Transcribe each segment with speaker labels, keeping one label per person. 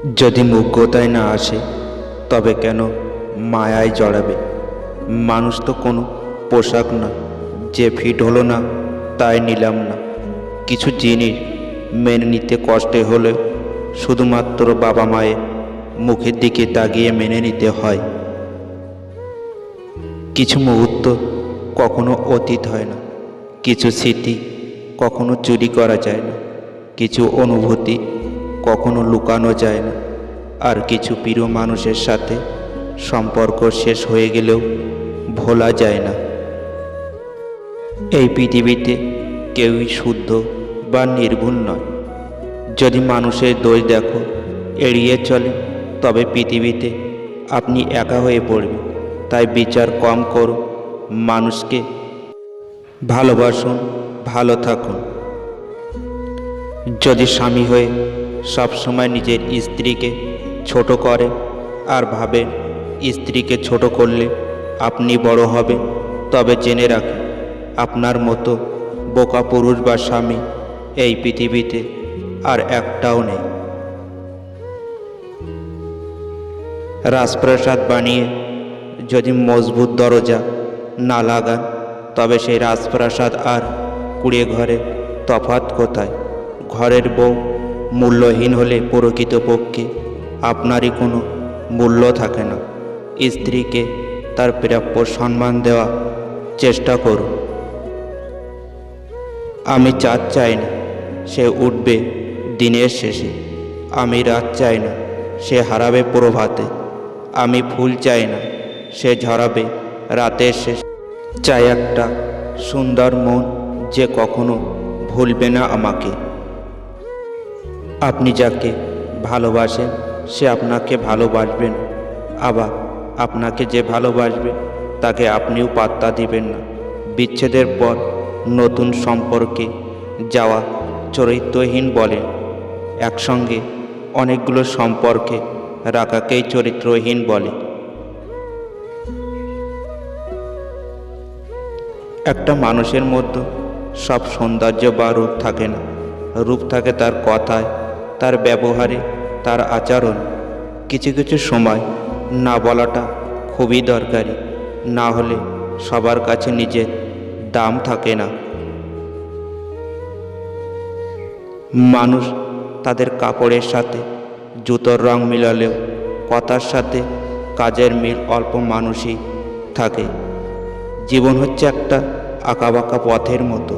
Speaker 1: যদি মুগ্ধতায় না আসে তবে কেন মায়ায় জড়াবে? মানুষ তো কোনো পোশাক না যে ফিট হলো না তাই নিলাম না। কিছু জিনিস মেনে নিতে কষ্টে হলেও শুধুমাত্র বাবা মায়ের মুখের দিকে তাকিয়ে মেনে নিতে হয়। কিছু মুহূর্ত কখনো অতীত হয় না, কিছু স্মৃতি কখনো চুরি করা যায় না, কিছু অনুভূতি কখনো লুকানো যায় না, আর কিছু প্রিয় মানুষের সাথে সম্পর্ক শেষ হয়ে গেলেও ভোলা যায় না। এই পৃথিবীতে কেউই শুদ্ধ বা নির্ভুল নয়। যদি মানুষের দোষ দেখো এড়িয়ে চলে তবে পৃথিবীতে আপনি একা হয়ে পড়বেন। তাই বিচার কম করুন, মানুষকে ভালোবাসুন, ভালো থাকুন। যদি স্বামী হয়ে সবসময় নিজের স্ত্রীকে ছোট করে আর ভাবেন স্ত্রীকে ছোট করলে আপনি বড় হবেন, তবে জেনে রাখুন আপনার মতো বোকা পুরুষ বা স্বামী এই পৃথিবীতে আর একটাও নেই। রাজপ্রাসাদ বানিয়ে যদি মজবুত দরজা না লাগান তবে সেই রাজপ্রাসাদ আর কুঁড়ে ঘরে তফাৎ কোথায়? ঘরের বউ মূল্যহীন হলে প্রকৃতপক্ষে আপনারই কোনো মূল্য থাকে না। স্ত্রীকে তার প্রাপ্য সম্মান দেওয়া চেষ্টা করুন। আমি চাঁদ চাই না সে উঠবে দিনের শেষে, আমি রাত চাই না সে হারাবে প্রভাতে, আমি ফুল চাই না সে ঝরাবে রাতের শেষে। চাই একটা সুন্দর মন যে কখনো ভুলবে না আমাকে। আপনি যাকে ভালোবাসেন সে আপনাকে ভালোবাসবেন, আবার আপনাকে যে ভালোবাসবে তাকে আপনিও পাত্তা দিবেন না। বিচ্ছেদের পর নতুন সম্পর্কে যাওয়া চরিত্রহীন বলেন। একসঙ্গে অনেকগুলো সম্পর্কে রাখাকেই চরিত্রহীন বলে। একটা মানুষের মধ্যে সব সৌন্দর্য বা রূপ থাকে না। রূপ থাকে তার কথায়, তার ব্যবহারে, তার আচরণ। কিছু কিছু সময় না বলাটা খুবই দরকারি, না হলে সবার কাছে নিজের দাম থাকে না। মানুষ তাদের কাপড়ের সাথে জুতোর রং মিলালেও কথার সাথে কাজের মিল অল্প মানুষই থাকে। জীবন হচ্ছে একটা আঁকাবাঁকা পথের মতো,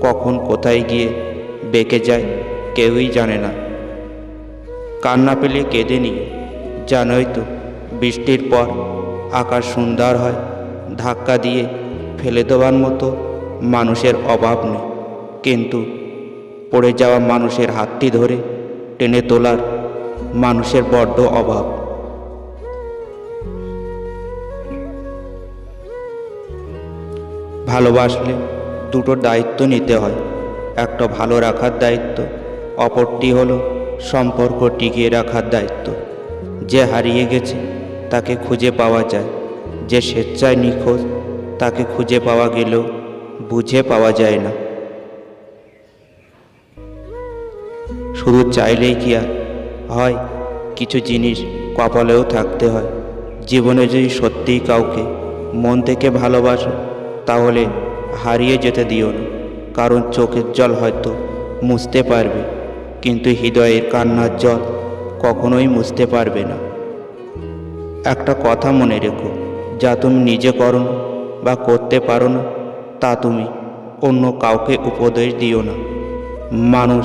Speaker 1: কখন কোথায় গিয়ে বেঁকে যায় কেউই জানে না। কান্না পেলে কেঁদে নিয়ে, জানোই তো বৃষ্টির পর আকাশ সুন্দর হয়। ধাক্কা দিয়ে ফেলে দেওয়ার মতো মানুষের অভাব নেই, কিন্তু পড়ে যাওয়া মানুষের হাতটি ধরে টেনে তোলার মানুষের বড্ড অভাব। ভালোবাসলে দুটো দায়িত্ব নিতে হয়, একটা ভালো রাখার দায়িত্ব, অপরটি হলো সম্পর্ক টিকিয়ে রাখার দায়িত্ব। যে হারিয়ে গেছে তাকে খুঁজে পাওয়া যায়, যে স্বেচ্ছায় নিখোঁজ তাকে খুঁজে পাওয়া গেলেও বুঝে পাওয়া যায় না। শুধু চাইলেই কি আর হয়? কিছু জিনিস কপালেও থাকতে হয়। জীবনে যদি সত্যিই কাউকে মন থেকে ভালোবাসো তাহলে হারিয়ে যেতে দিও না, কারণ চোখের জল হয়তো মুছতে পারবে কিন্তু হৃদয়ের কান্নার জল কখনোই মুছতে পারবে না। একটা কথা মনে রেখো, যা তুমি নিজে করো না বা করতে পারো না তা তুমি অন্য কাউকে উপদেশ দিও না। মানুষ